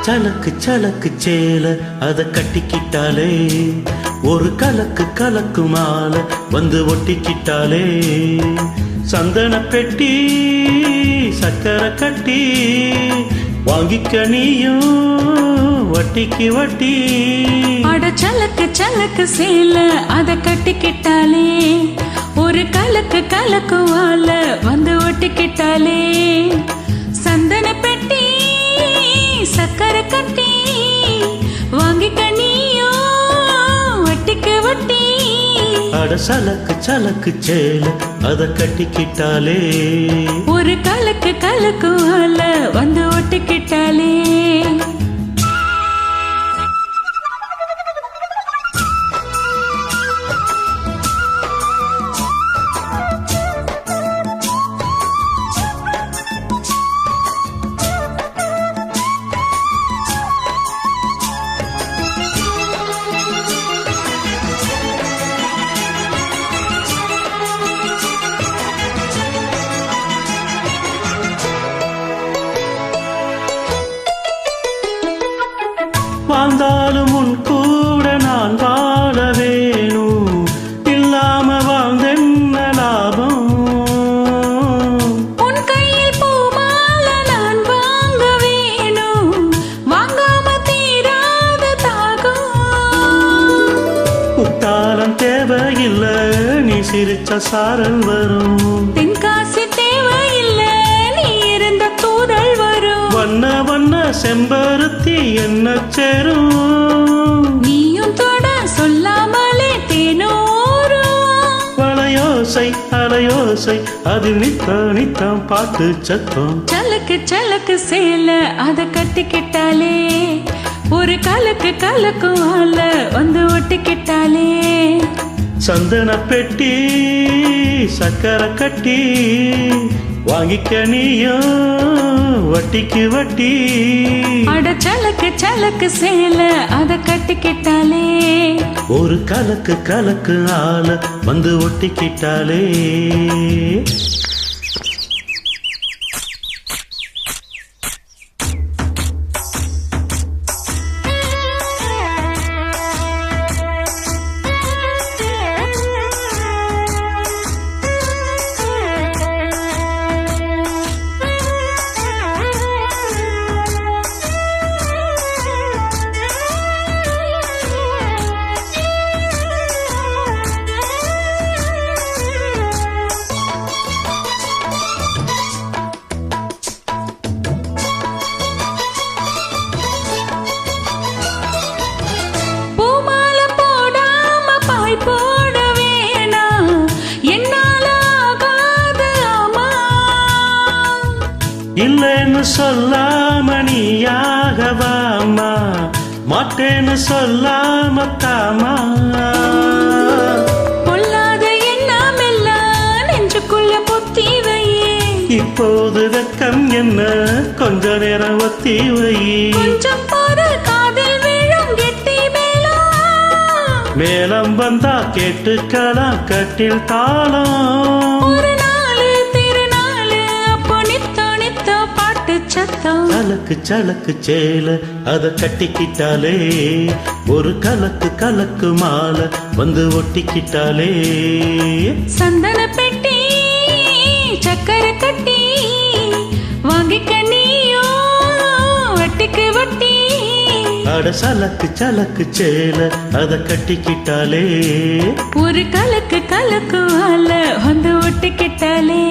சலக்கு சலக்கு சேல அத கட்டிக்கிட்டாலே ஒரு கலக்கு கலக்கு மாலை வந்து ஒட்டிக்கிட்டாலே சந்தன பெட்டி சக்கரை கட்டி வாங்கிக்க நீயும் வட்டிக்கு வட்டி. அட சலக்கு சலக்கு சேல அத கட்டிக்கிட்டாலே ஒரு கலக்கு கலக்கு மாலை வந்து ஒட்டிக்கிட்டாலே சந்தன பெட்டி சக்கரை கட்டி வாங்கிக்க நீயோ வட்டிக்கு வட்டி. அட சலக்கு சலக்கு சேல அத கட்டிக்கிட்டாலே ஒரு கலக்கு கலக்கு மாலை வந்து ஒட்டிக்கிட்டாலே. வாழ்ந்தாலும் உன் கூட நான் வாழ வேணும், இல்லாம வாழ்ந்தென்ன லாபம். உன் கையில் பூமாலை நான் வாங்க வேணும், வாங்காம தீராத தாகம். குத்தாலம் தேவையில்லை, நீ சிரிச்ச சாரல் வரும். தென்காசி தேவையில்லை, நீ இருந்த தூரல் வரும். வண்ண வண்ண செம்பருத்தி என்ன சேரும், நீயும் தொட சொல்லாமலே தேனோரும். வளையோசை அலையோசை அதில் நித்த நித்தம் பாட்டு சத்தம். சலக்கு சலக்கு சேல அத கட்டிக்கிட்டாலே ஒரு கலக்கு கலக்கு மாலை வந்து ஒட்டிக்கிட்டாலே சந்தன பெட்டி சக்கரை கட்டி வாங்கிக்க நீயும் வட்டிக்கு வட்டி. அட சலக்கு சலக்கு சேல அத கட்டிக்கிட்டாலே ஒரு கலக்கு கலக்கு ஆள வந்து ஒட்டிக்கிட்டாலே. போட வேணாம் என்னால ஆகாது ஆமா, இல்லைன்னு சொல்லாம நீயாகவாமா, மாட்டேன்னு சொல்லாம தாமா. பொல்லாத எண்ணமெல்லாம் நெஞ்சுக்குள்ள பொத்தி வையே, இப்போது வெக்கம் என்ன கொஞ்ச நேரம் ஒத்தி வை. கொஞ்சம் போது காதில் விழும் கெட்டி மேலம் வந்தா கேட்டுக்கலாம் கட்டில் தாளம். ஒரு நாளு திருநாளு அப்போ நித்தோ நித்தோ பாட்டு சத்தம். சலக்கு சலக்கு சேல அத கட்டிக்கிட்டாலே ஒரு கலக்கு கலக்கு மாலை வந்து ஒட்டிக்கிட்டாலே சந்தன பெட்டி சக்கரை கட்டி வாங்கிக்க நீயோ வட்டிக்கு வட்டி. அட சலக்கு சலக்கு சேல அத கட்டிக்கிட்டாலே ஒரு கலக்கு கலக்கு மாலை வந்து ஒட்டிக்கிட்டாலே.